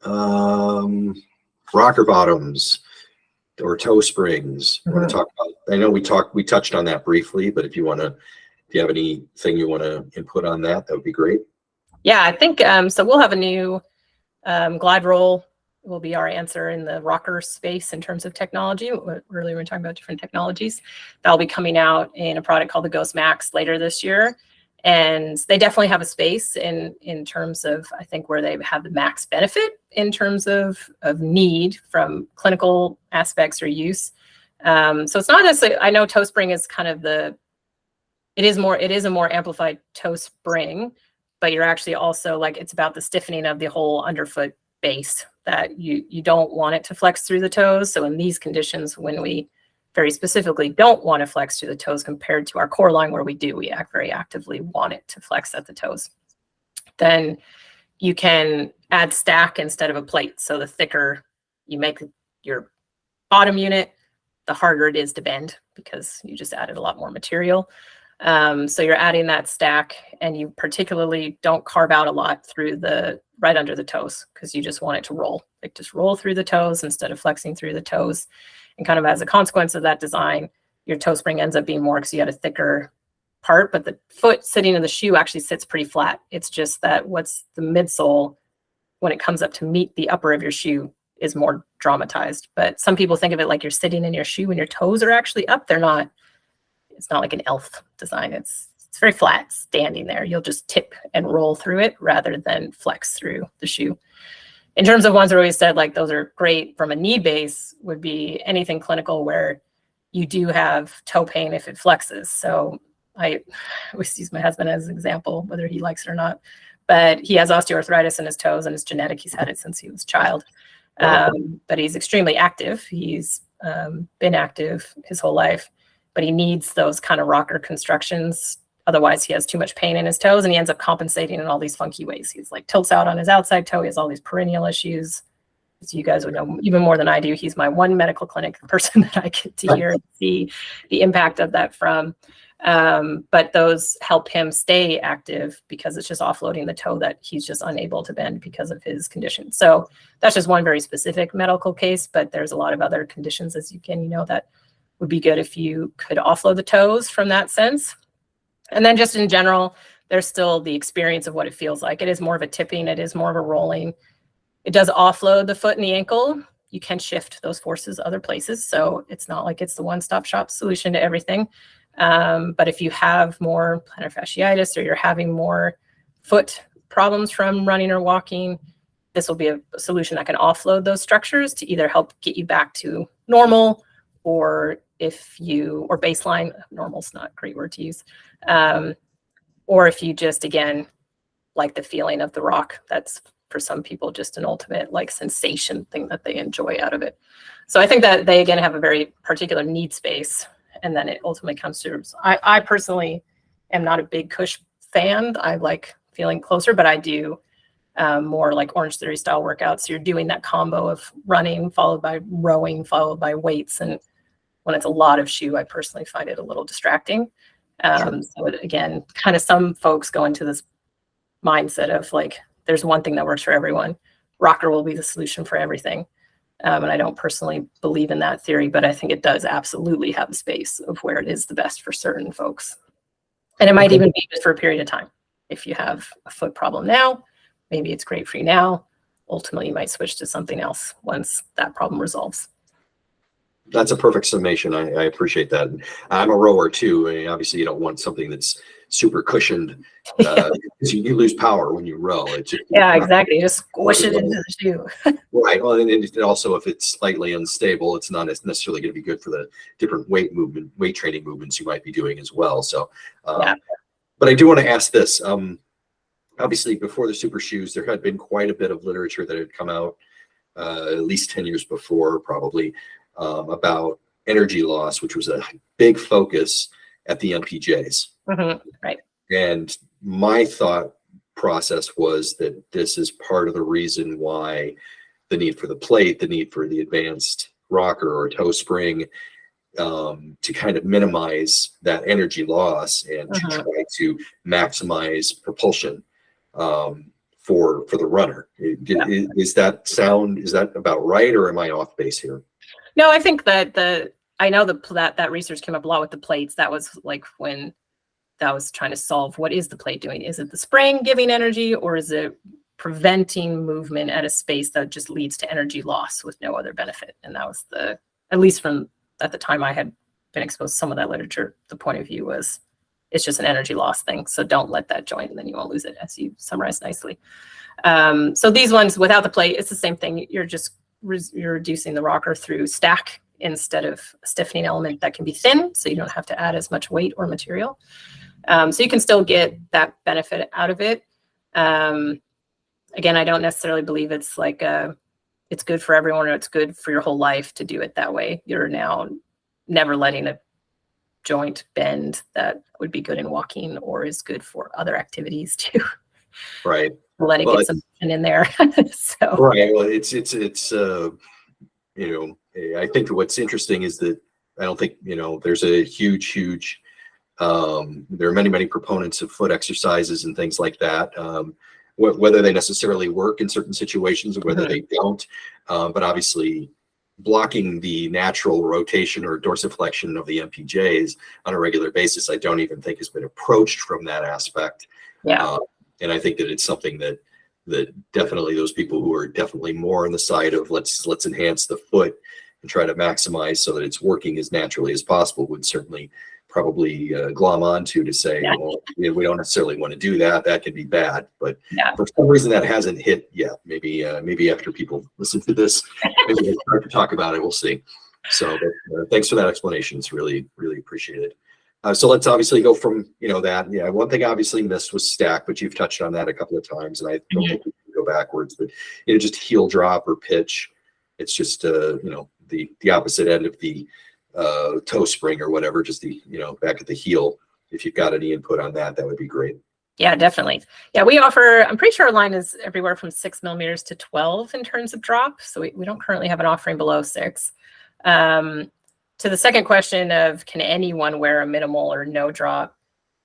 Rocker bottoms or toe springs. Mm-hmm. Want to talk about? I know we touched on that briefly, but if you have anything you want to input on that, that would be great. Yeah, I think so. We'll have a new glide roll will be our answer in the rocker space in terms of technology. Earlier we were talking about different technologies. That'll be coming out in a product called the Ghost Max later this year. And they definitely have a space in terms of, I think, where they have the max benefit in terms of need from clinical aspects or use. So it's not necessarily, I know toe spring is kind of it is a more amplified toe spring, but you're actually also like, it's about the stiffening of the whole underfoot base that you don't want it to flex through the toes. So in these conditions, when we very specifically don't want to flex through the toes compared to our core line where we very actively want it to flex at the toes, then you can add stack instead of a plate. So the thicker you make your bottom unit, the harder it is to bend because you just added a lot more material. So you're adding that stack, and you particularly don't carve out a lot through right under the toes because you just want it to roll, like just roll through the toes instead of flexing through the toes. And kind of as a consequence of that design, your toe spring ends up being more because you had a thicker part, but the foot sitting in the shoe actually sits pretty flat. It's just that what's the midsole, when it comes up to meet the upper of your shoe, is more dramatized. But some people think of it like you're sitting in your shoe and your toes are actually up. They're not. It's not like an elf design. It's very flat standing there. You'll just tip and roll through it rather than flex through the shoe. In terms of ones where we said like those are great from a knee base would be anything clinical where you do have toe pain if it flexes. So I always use my husband as an example, whether he likes it or not, but he has osteoarthritis in his toes and it's genetic. He's had it since he was a child. But he's extremely active. He's been active his whole life, but he needs those kind of rocker constructions. Otherwise, he has too much pain in his toes and he ends up compensating in all these funky ways. He's like tilts out on his outside toe. He has all these perennial issues. As you guys would know even more than I do, he's my one medical clinic person that I get to hear and see the impact of that from. But those help him stay active because it's just offloading the toe that he's just unable to bend because of his condition. So that's just one very specific medical case, but there's a lot of other conditions, as you know, that would be good if you could offload the toes from that sense. And then just in general, there's still the experience of what it feels like. It is more of a tipping. It is more of a rolling. It does offload the foot and the ankle. You can shift those forces other places. So it's not like it's the one-stop shop solution to everything. But if you have more plantar fasciitis or you're having more foot problems from running or walking, this will be a solution that can offload those structures to either help get you back to normal, or baseline. Normal's not a great word to use. Or if you just, again, like the feeling of the rock, that's for some people just an ultimate like sensation thing that they enjoy out of it. So I think that they, again, have a very particular need space. And then it ultimately comes to, I personally am not a big Cush fan. I like feeling closer, but I do more like Orange Theory style workouts. So you're doing that combo of running followed by rowing, followed by weights. And when it's a lot of shoe, I personally find it a little distracting. Sure. So again, kind of some folks go into this mindset of like, there's one thing that works for everyone. Rocker will be the solution for everything. And I don't personally believe in that theory, but I think it does absolutely have a space of where it is the best for certain folks. And it might even be just for a period of time. If you have a foot problem now, maybe it's great for you now. Ultimately, you might switch to something else once that problem resolves. That's a perfect summation. I appreciate that. I'm a rower too. I mean, obviously, you don't want something that's super cushioned because you lose power when you row. It's just, yeah, exactly. You just squish it into the shoe. Right. Well, and also if it's slightly unstable, it's not necessarily going to be good for the different weight training movements you might be doing as well. So, Yeah. But I do want to ask this. Obviously, before the super shoes, there had been quite a bit of literature that had come out, at least 10 years before, probably, about energy loss, which was a big focus at the MPJs. Right. And my thought process was that this is part of the reason why the need for the plate, the need for the advanced rocker or toe spring, to kind of minimize that energy loss and to try to maximize propulsion for the runner. Is that about right, or am I off base here? No, I think that I know that research came up a lot with the plates. That was like when that was trying to solve what is the plate doing? Is it the spring giving energy, or is it preventing movement at a space that just leads to energy loss with no other benefit? And that was at least from at the time I had been exposed to some of that literature, the point of view was it's just an energy loss thing. So don't let that join and then you won't lose it, as you summarized nicely. So these ones without the plate, it's the same thing. You're reducing the rocker through stack instead of a stiffening element that can be thin. So you don't have to add as much weight or material. So you can still get that benefit out of it. Again, I don't necessarily believe it's like it's good for everyone or it's good for your whole life to do it that way. You're now never letting a joint bend that would be good in walking or is good for other activities too. Right. Let it get some motion in there. So. Right. Well, it's I think what's interesting is that I don't think, there's a huge, there are many proponents of foot exercises and things like that. Whether they necessarily work in certain situations or whether they don't. But obviously blocking the natural rotation or dorsiflexion of the MPJs on a regular basis, I don't even think has been approached from that aspect. Yeah. And I think that it's something that definitely those people who are definitely more on the side of let's enhance the foot and try to maximize so that it's working as naturally as possible would certainly probably glom onto to say, well, we don't necessarily want to do that. That can be bad. But for some reason that hasn't hit yet. Maybe after people listen to this, maybe they start to talk about it. We'll see. So thanks for that explanation. It's really appreciated. So let's obviously go from, that. Yeah, one thing obviously missed was stack, but you've touched on that a couple of times, and I don't think we can go backwards. But just heel drop or pitch, it's just the opposite end of the toe spring or whatever, just the back at the heel. If you've got any input on that, that would be great. Yeah, definitely. Yeah, we offer, I'm pretty sure our line is everywhere from 6 millimeters to 12 in terms of drop. So we don't currently have an offering below 6. To the second question of can anyone wear a minimal or no drop?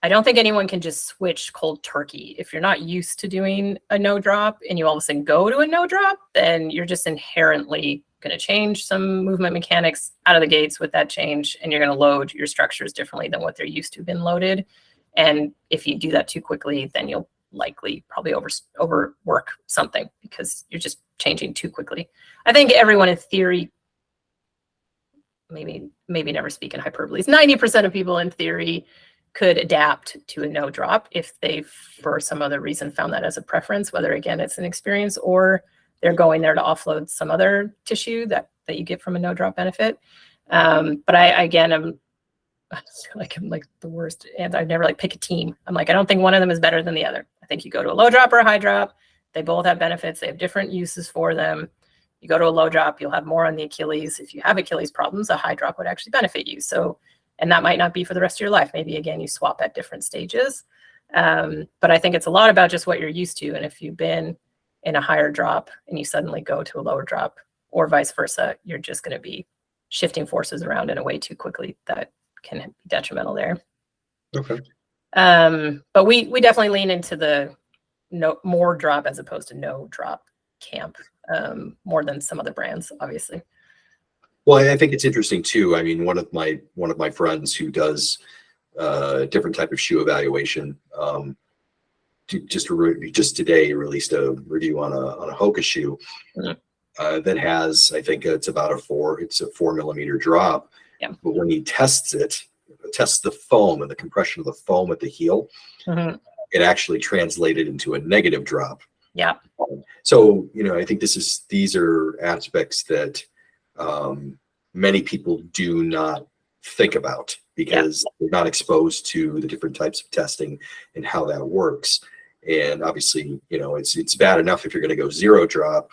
I don't think anyone can just switch cold turkey. If you're not used to doing a no drop and you all of a sudden go to a no drop, then you're just inherently going to change some movement mechanics out of the gates with that change. And you're going to load your structures differently than what they're used to have been loaded. And if you do that too quickly, then you'll likely probably overwork something because you're just changing too quickly. I think everyone in theory, maybe never speak in hyperboles, 90% of people in theory could adapt to a no drop if they, for some other reason, found that as a preference, whether again, it's an experience or they're going there to offload some other tissue that you get from a no drop benefit. But I'm like the worst, and I never pick a team. I'm like, I don't think one of them is better than the other. I think you go to a low drop or a high drop, they both have benefits. They have different uses for them. You go to a low drop, you'll have more on the Achilles. If you have Achilles problems, a high drop would actually benefit you. So, and that might not be for the rest of your life. Maybe again, you swap at different stages. But I think it's a lot about just what you're used to. And if you've been in a higher drop and you suddenly go to a lower drop or vice versa, you're just going to be shifting forces around in a way too quickly that can be detrimental there. Okay. But we definitely lean into the more drop as opposed to no drop camp more than some other brands, obviously. Well, I think it's interesting too. I mean, one of my friends who does different type of shoe evaluation, just today released a review on a Hoka shoe that has, I think it's about it's a 4 millimeter drop. Yeah. But when he tests the foam and the compression of the foam at the heel, it actually translated into a negative drop. Yeah. So, I think these are aspects that many people do not think about because they're not exposed to the different types of testing and how that works. And obviously, it's bad enough if you're going to go zero drop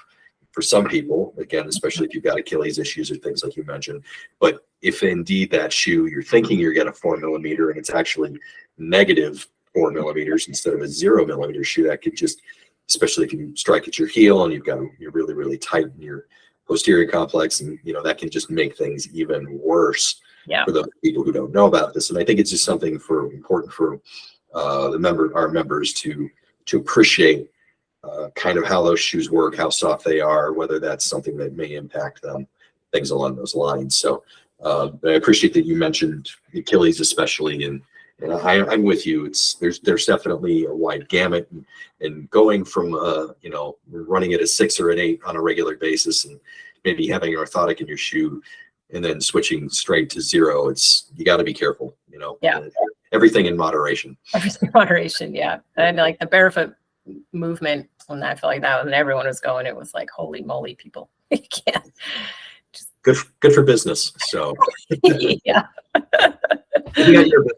for some people, again, especially if you've got Achilles issues or things like you mentioned. But if indeed that shoe, you're thinking you're getting a 4 millimeter and it's actually negative 4 millimeters instead of a 0 millimeter shoe, that could just, especially if you strike at your heel and you're really, really tight in your posterior complex, and that can just make things even worse for those people who don't know about this. And I think it's just something important for our members to appreciate kind of how those shoes work, how soft they are, whether that's something that may impact them, things along those lines. So I appreciate that you mentioned Achilles especially, and I'm with you. There's definitely a wide gamut, and going from running at a 6 or an 8 on a regular basis, and maybe having an orthotic in your shoe, and then switching straight to 0. You got to be careful. Everything in moderation. Everything in moderation, yeah. And like the barefoot movement, when I felt like that, when everyone was going, it was like, holy moly, people! You can't. Good for business. So yeah.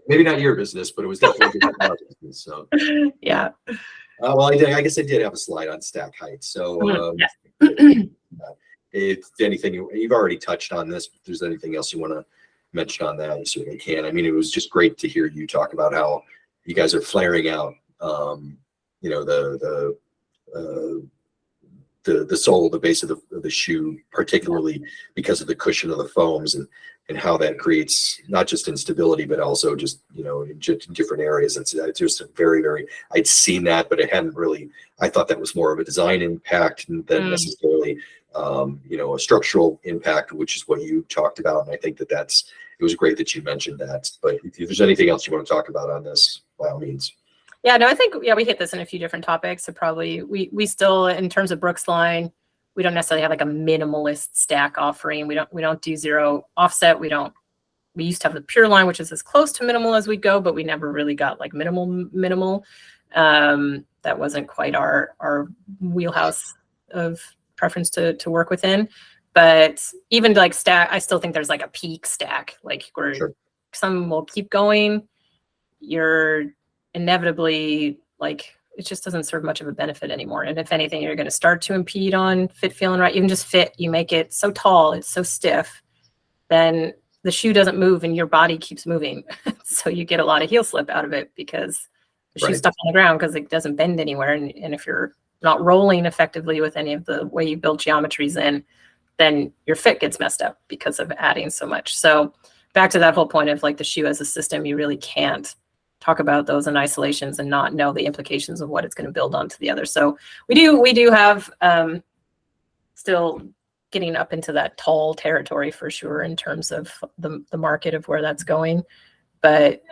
maybe not your business, but it was definitely good for our business. So yeah. Well, I guess I did have a slide on stack height. So if anything, you've already touched on this, but if there's anything else you want to mention on that, you certainly can. I mean, it was just great to hear you talk about how you guys are flaring out, the sole, the base of the shoe, particularly because of the cushion of the foams, and how that creates not just instability, but also just, in different areas. It's just a very, very, I'd seen that, but I thought that was more of a design impact than necessarily, a structural impact, which is what you talked about. And I think it was great that you mentioned that. But if there's anything else you want to talk about on this, by all means. Yeah, no, I think, we hit this in a few different topics. So probably we still, in terms of Brooks line, we don't necessarily have like a minimalist stack offering. We don't do 0 offset. We used to have the pure line, which is as close to minimal as we go, but we never really got like minimal. That wasn't quite our wheelhouse of preference to work within. But even like stack, I still think there's like a peak stack, like where some will keep going. You're inevitably, like, it just doesn't serve much of a benefit anymore. And if anything, you're going to start to impede on fit feeling right. Even just fit, you make it so tall, it's so stiff, then the shoe doesn't move and your body keeps moving. So you get a lot of heel slip out of it because the shoe's stuck on the ground because it doesn't bend anywhere. And if you're not rolling effectively with any of the way you build geometries in, then your fit gets messed up because of adding so much. So back to that whole point of like the shoe as a system, you really can't talk about those in isolations and not know the implications of what it's going to build onto the other. So we do have still getting up into that tall territory for sure in terms of the market of where that's going. But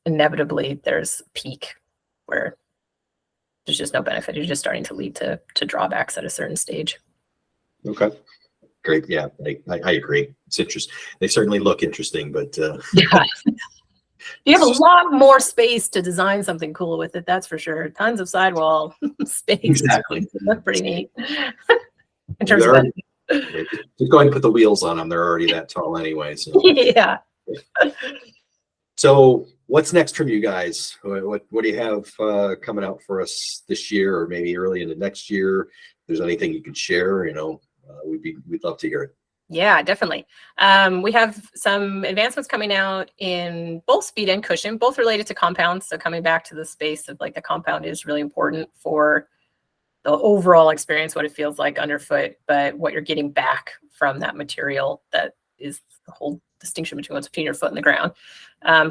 inevitably there's a peak where there's just no benefit. You're just starting to lead to drawbacks at a certain stage. Okay. Great. Yeah, I agree. It's interesting. They certainly look interesting, but yeah. You have a lot more space to design something cool with it, that's for sure. Tons of sidewall space. Exactly. That's pretty neat. In terms of just go ahead and put the wheels on them. They're already that tall anyway. So. yeah. So what's next from you guys? What do you have coming out for us this year, or maybe early into next year? If there's anything you could share, we'd love to hear it. Yeah, definitely. We have some advancements coming out in both speed and cushion, both related to compounds. So coming back to the space of like the compound is really important for the overall experience, what it feels like underfoot, but what you're getting back from that material, that is the whole distinction between what's between your foot and the ground.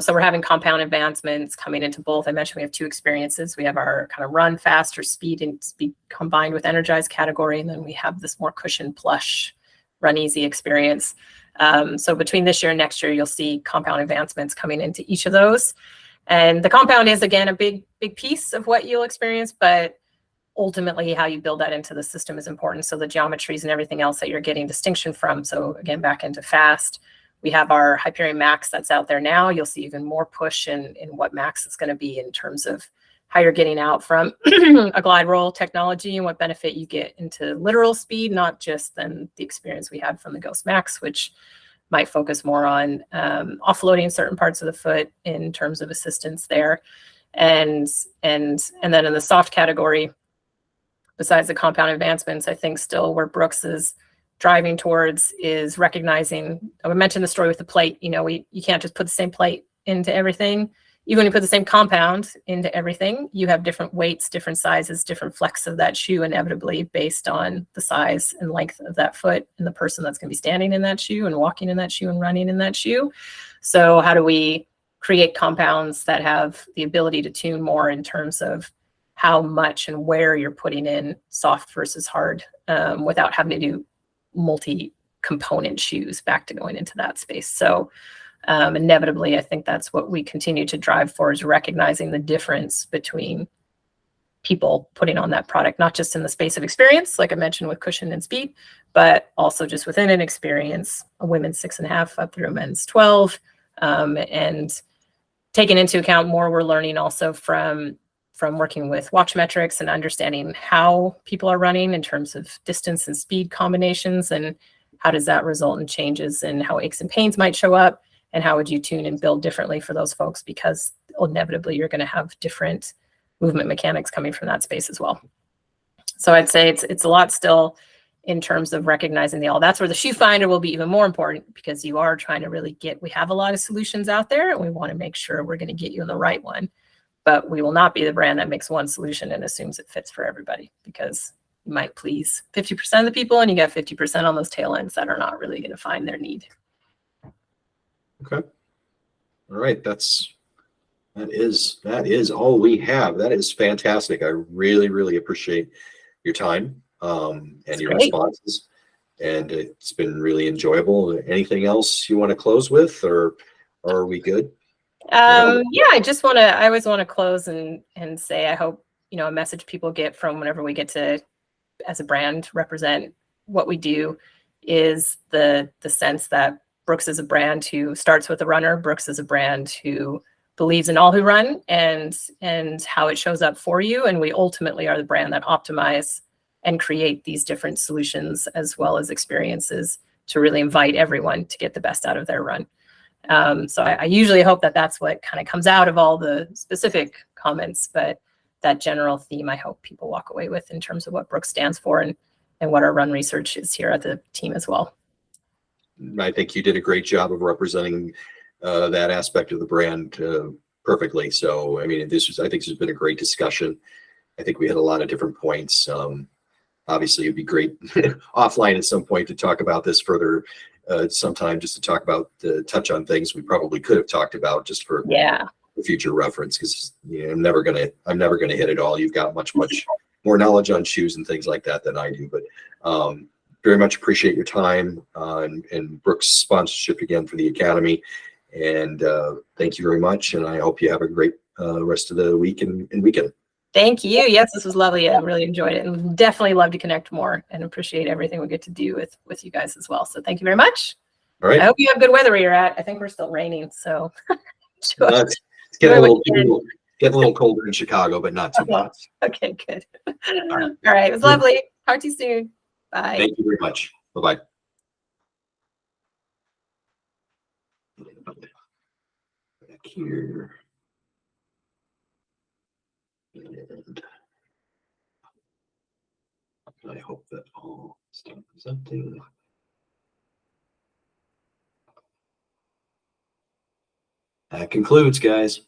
So we're having compound advancements coming into both. I mentioned we have 2 experiences. We have our kind of run fast or speed and speed combined with energized category. And then we have this more cushion plush run easy experience. So between this year and next year, you'll see compound advancements coming into each of those. And the compound is, again, a big piece of what you'll experience, but ultimately how you build that into the system is important. So the geometries and everything else that you're getting distinction from. So again, back into fast, we have our Hyperion Max that's out there now. You'll see even more push in what Max is going to be in terms of how you're getting out from a glide roll technology and what benefit you get into literal speed, not just then the experience we had from the Ghost Max, which might focus more on offloading certain parts of the foot in terms of assistance there. And then in the soft category, besides the compound advancements, I think still where Brooks is driving towards is recognizing, I mentioned the story with the plate, you can't just put the same plate into everything. Even when you put the same compound into everything, you have different weights, different sizes, different flex of that shoe inevitably based on the size and length of that foot and the person that's going to be standing in that shoe and walking in that shoe and running in that shoe. So how do we create compounds that have the ability to tune more in terms of how much and where you're putting in soft versus hard without having to do multi-component shoes back to going into that space. So inevitably, I think that's what we continue to drive for, is recognizing the difference between people putting on that product, not just in the space of experience, like I mentioned with cushion and speed, but also just within an experience, a women's 6.5 up through a men's 12. And taking into account more, we're learning also from working with watch metrics and understanding how people are running in terms of distance and speed combinations, and how does that result in changes in how aches and pains might show up, and how would you tune and build differently for those folks, because inevitably you're going to have different movement mechanics coming from that space as well. So I'd say it's a lot still in terms of recognizing the all. That's where the shoe finder will be even more important, because you are trying to really we have a lot of solutions out there, and we want to make sure we're going to get you in the right one. But we will not be the brand that makes one solution and assumes it fits for everybody, because you might please 50% of the people and you got 50% on those tail ends that are not really going to find their need. Okay. All right. That is all we have. That is fantastic. I really, really appreciate your time and your responses. And it's been really enjoyable. Anything else you want to close with, or are we good? Yeah, I always want to close and say, I hope, a message people get from whenever we get to, as a brand, represent what we do is the sense that Brooks is a brand who starts with a runner. Brooks is a brand who believes in all who run and how it shows up for you. And we ultimately are the brand that optimize and create these different solutions as well as experiences to really invite everyone to get the best out of their run. So I usually hope that that's what kind of comes out of all the specific comments, but that general theme, I hope people walk away with in terms of what Brooks stands for and what our run research is here at the team as well. I think you did a great job of representing that aspect of the brand perfectly. So, I mean, I think this has been a great discussion. I think we had a lot of different points. Obviously, it'd be great offline at some point to talk about this further sometime, just to talk about touch on things we probably could have talked about just for future reference, because I'm never gonna hit it all. You've got much more knowledge on shoes and things like that than I do, but very much appreciate your time and Brooks' sponsorship again for the Academy, and thank you very much, and I hope you have a great rest of the week and weekend. Thank you. Yes, this was lovely. I really enjoyed it, and definitely love to connect more and appreciate everything we get to do with you guys as well. So thank you very much. All right. I hope you have good weather where you're at. I think we're still raining, so it's getting a little colder in Chicago, but not too much. Okay, good. All right. It was lovely. Talk to you soon. Bye. Thank you very much. Bye-bye. Back here. And I hope that all stop presenting. That concludes, guys.